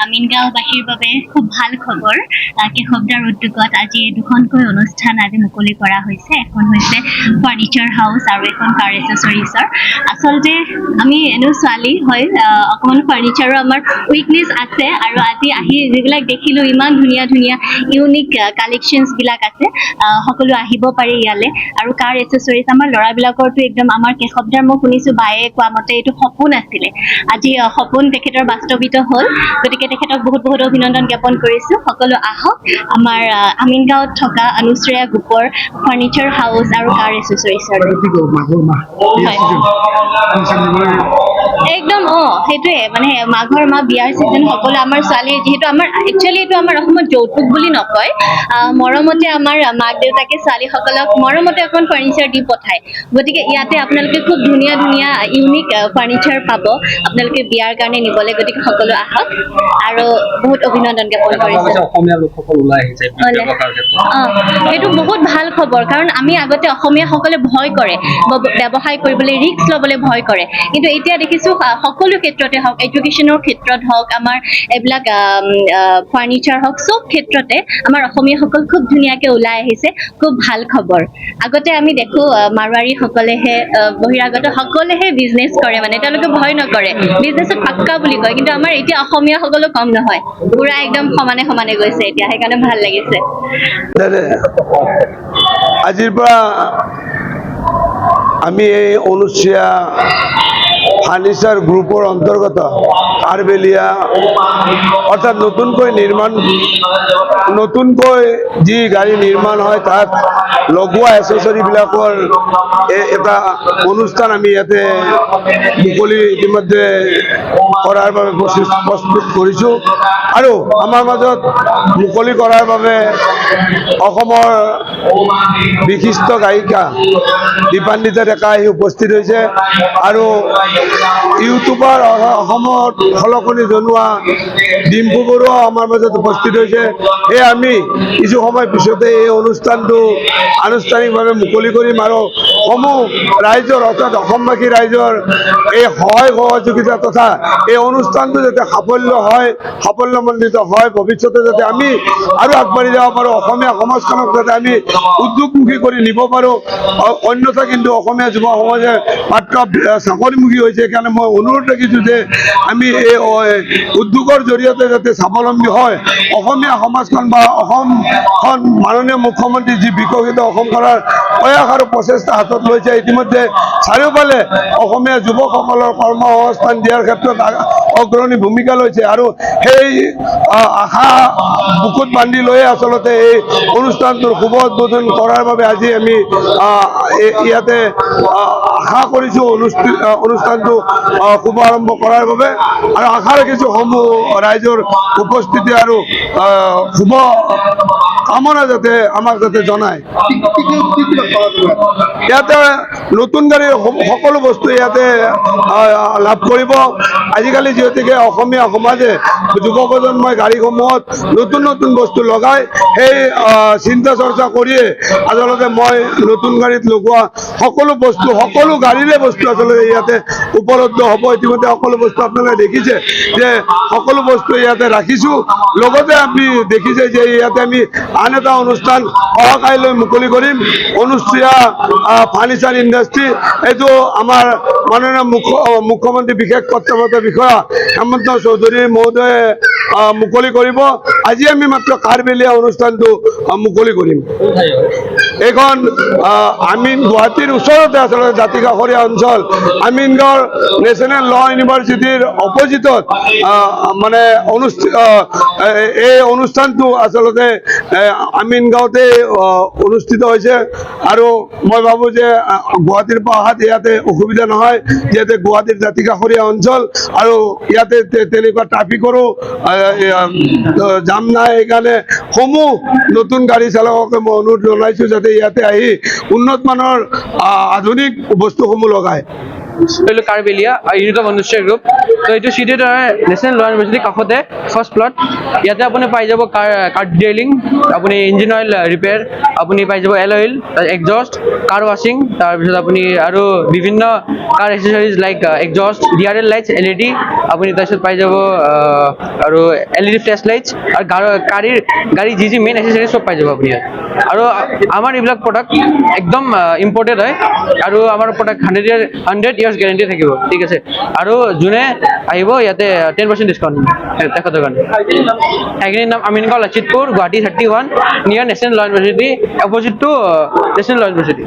আমিনগাঁওবাসীৰ বাবে খুব ভাল খবৰ। কেশৱদাৰ উদ্যোগত আজি দুখনকৈ অনুষ্ঠান আজি মুকলি কৰা হৈছে। এখন হৈছে ফাৰ্নিচাৰ হাউচ আৰু এখন কাৰ এচেচৰিজৰ। আচলতে আমি এনেও ছোৱালী হয়, অকণমান ফাৰ্নিচাৰৰ আমাৰ উইকনেছ আছে আৰু আজি আহি যিবিলাক দেখিলোঁ ইমান ধুনীয়া ধুনীয়া ইউনিক কালেকশ্যনছবিলাক আছে। সকলো আহিব পাৰে ইয়ালৈ। আৰু কাৰ এচেচৰিজ আমাৰ ল'ৰাবিলাকৰতো একদম আমাৰ কেশৱদাৰ মই শুনিছোঁ বায়ে কোৱা মতে এইটো সপোন আছিলে। আজি সপোন তেখেতৰ বাস্তৱিত হ'ল, গতিকে তেখেতক বহুত বহুত অভিনন্দন জ্ঞাপন কৰিছোঁ। সকলো আহক আমাৰ আমিনগাঁৱত থকা অনুশ্ৰেয়া গ্ৰুপৰ ফাৰ্নিচাৰ হাউচ আৰু কাৰ এচেচৰিজৰ। একদম সেইটোৱে মানে মাঘৰ মাহ বিয়াৰ চিজন সকলো আমাৰ ছোৱালীৰ যিহেতু আমাৰ একচুৱেলি এইটো আমাৰ অসমত যৌতুক বুলি নকয়, মৰমতে আমাৰ মাক দেউতাকে ছোৱালীসকলক মৰমতে অকণ ফাৰ্নিচাৰ দি পঠায়। গতিকে ইয়াতে আপোনালোকে খুব ধুনীয়া ধুনীয়া ইউনিক ফাৰ্নিচাৰ পাব আপোনালোকে বিয়াৰ কাৰণে নিবলৈ। গতিকে সকলো আহক আৰু বহুত অভিনন্দন জ্ঞাপন কৰিছোঁ। সেইটো বহুত ভাল খবৰ, কাৰণ আমি আগতে অসমীয়াসকলে ভয় কৰে ব্যৱসায় কৰিবলৈ, ৰিস্ক ল'বলৈ ভয় কৰে। কিন্তু এতিয়া দেখিছোঁ সকলো ক্ষেত্ৰতে হওক, এডুকেশ্যনৰ ক্ষেত্ৰত হওক, আমাৰ এইবিলাক ফাৰ্নিচাৰ হওক, চব ক্ষেত্ৰতে আমাৰ অসমীয়াসকল খুব ধুনীয়াকৈ ওলাই আহিছে। খুব ভাল খবৰ। আগতে আমি দেখোঁ মাৰোৱাৰীসকলেহে বহিৰাগত সকলেহে বিজনেছ কৰে, মানে তেওঁলোকে ভয় নকৰে, বিজনেছত পাক্কা বুলি কয়। কিন্তু আমাৰ এতিয়া অসমীয়াসকলো কম নহয়, পুৰা একদম সমানে সমানে গৈছে এতিয়া, সেইকাৰণে ভাল লাগিছে। আজিৰ পৰা আমি এই অনুশ্ৰেয়া ফাৰ্নিচাৰ গ্ৰুপৰ অন্তৰ্গত কাৰবেলিয়া অৰ্থাৎ নতুনকৈ যি গাড়ী নিৰ্মাণ হয় তাত লগোৱা এচেচৰিবিলাকৰ এটা অনুষ্ঠান আমি ইয়াতে মুকলি ইতিমধ্যে কৰাৰ বাবে প্ৰস্তুত কৰিছোঁ। আৰু আমাৰ মাজত মুকলি কৰাৰ বাবে অসমৰ বিশিষ্ট গায়িকা দীপান্বিতা ডেকা আহি উপস্থিত হৈছে আৰু ইউটিউবাৰ অসমত খলকনি জনোৱা ডিম্পু বৰুৱাও আমাৰ মাজত উপস্থিত হৈছে। সেয়ে আমি কিছু সময় পিছতে এই অনুষ্ঠানটো আনুষ্ঠানিকভাৱে মুকলি কৰিম আৰু সমূহ ৰাইজৰ অৰ্থাৎ অসমবাসী ৰাইজৰ এই সহায় সহযোগিতা তথা এই অনুষ্ঠানটো যাতে সাফল্যমণ্ডিত হয়, ভৱিষ্যতে যাতে আমি আৰু আগবাঢ়ি যাব পাৰোঁ, অসমীয়া সমাজখনক যাতে আমি উদ্যোগমুখী কৰি নিব পাৰোঁ। অন্যথা কিন্তু অসমীয়া যুৱ সমাজে মাত্ৰ চাকৰিমুখী হৈছে। সেইকাৰণে মই অনুৰোধ ৰাখিছোঁ যে আমি এই উদ্যোগৰ জৰিয়তে যাতে স্বাৱলম্বী হয়, অসমীয়া সমাজখন বা অসমখন মাননীয় মুখ্যমন্ত্ৰী যি বিকশিত অসম কৰাৰ প্ৰয়াস আৰু প্ৰচেষ্টা হাতত লৈছে, ইতিমধ্যে চাৰিওফালে অসমীয়া যুৱকসকলৰ কৰ্মসংস্থান দিয়াৰ ক্ষেত্ৰত অগ্ৰণী ভূমিকা লৈছে। আৰু সেই আশা বুকুত বান্ধি লৈয়ে আচলতে এই অনুষ্ঠানটোৰ শুভ উদ্বোধন কৰাৰ বাবে আজি আমি ইয়াতে আশা কৰিছোঁ অনুষ্ঠানটো শুভ আৰম্ভ কৰাৰ বাবে, আৰু আশা ৰাখিছোঁ সমূহ ৰাইজৰ উপস্থিতি আৰু শুভ কামনা যাতে আমাক যাতে জনায়। ইয়াতে নতুন গাড়ীৰ সকলো বস্তু ইয়াতে লাভ কৰিব। আজিকালি যিহেতুকে অসমীয়া সমাজে যুৱ প্ৰজন্মই গাড়ীসমূহত নতুন নতুন বস্তু লগাই, সেই চিন্তা চৰ্চা কৰিয়ে আচলতে মই নতুন গাড়ীত লগোৱা সকলো বস্তু, সকলো গাড়ীৰে বস্তু আচলতে ইয়াতে উপলব্ধ হ'ব। ইতিমধ্যে সকলো বস্তু আপোনালোকে দেখিছে যে সকলো বস্তু ইয়াতে ৰাখিছোঁ। লগতে আমি দেখিছে যে ইয়াতে আমি আন এটা অনুষ্ঠান অহাকাইলৈ মুকলি কৰিম, অনুশ্ৰেয়া ফাৰ্নিচাৰ ইণ্ডাষ্ট্ৰী। এইটো আমাৰ মাননীয় মুখ্যমন্ত্ৰী বিশেষ কৰ্তব্যৰত বিষয়া হেমন্ত চৌধুৰী মহোদয়ে মুকলি কৰিব। আজি আমি মাত্ৰ কাৰবেলিয়া অনুষ্ঠানটো মুকলি কৰিম। এইখন গুৱাহাটীৰ ওচৰতে আচলতে দাঁতিকাষৰীয়া অঞ্চল আমিনগাঁৱৰ নেশ্যনেল ল ইউনিভাৰ্চিটিৰ অপজিটত মানে এই অনুষ্ঠানটো আচলতে আমিনগাঁৱতে অনুষ্ঠিত হৈছে। আৰু মই ভাবোঁ যে গুৱাহাটীৰ পৰা অহাত ইয়াতে অসুবিধা নহয়, যিহেতু গুৱাহাটীৰ দাঁতিকাষৰীয়া অঞ্চল আৰু ইয়াতে তেনেকুৱা ট্ৰাফিকৰো জাম নাই। সেইকাৰণে সমূহ নতুন গাড়ী চালককে মই অনুৰোধ জনাইছোঁ যাতে ইয়াতে আহি উন্নত মানৰ আধুনিক বস্তুসমূহ লগায়। এইটো কাৰ্বেলিয়া ইউনিট অফ অনুশ্চয় গ্ৰুপ। তো এইটো চিটিত নেশ্যনেল ল ইউনিভাৰ্চিটিৰ কাষতে ফাৰ্ষ্ট প্লট। ইয়াতে আপুনি পাই যাব কাৰ ডিটেইলিং, আপুনি ইঞ্জিন অইল ৰিপেয়াৰ, আপুনি পাই যাব এল অইল, এক্সজষ্ট, কাৰ ৱাশ্বিং, তাৰপিছত আপুনি আৰু বিভিন্ন car accessories like exhaust, DRL lights, LED, আপুনি তাৰপিছত পাই যাব আৰু LED ফ্লেছ লাইটছ আৰু গাড়ীৰ যি মেইন এক্সেচৰিজ চব পাই যাব আপুনি ইয়াত। আৰু আমাৰ এইবিলাক প্ৰডাক্ট একদম ইম্পৰ্টেড হয় আৰু আমাৰ প্ৰডাক্ট 100 ইয়াৰ্ছ গেৰেণ্টি থাকিব, ঠিক আছে। আৰু যোনে আহিব ইয়াতে 10% ডিছকাউণ্ট তেখেতৰ কাৰণে। ঠাইখিনিৰ নাম আমিনগাঁও, লাচিতপুৰ, গুৱাহাটী 31, নিয়াৰ নেশ্যনেল ল ইউনিভাৰ্চিটি, অপজিট টু নেশ্যনেল ল ইউনিভাৰ্চিটি।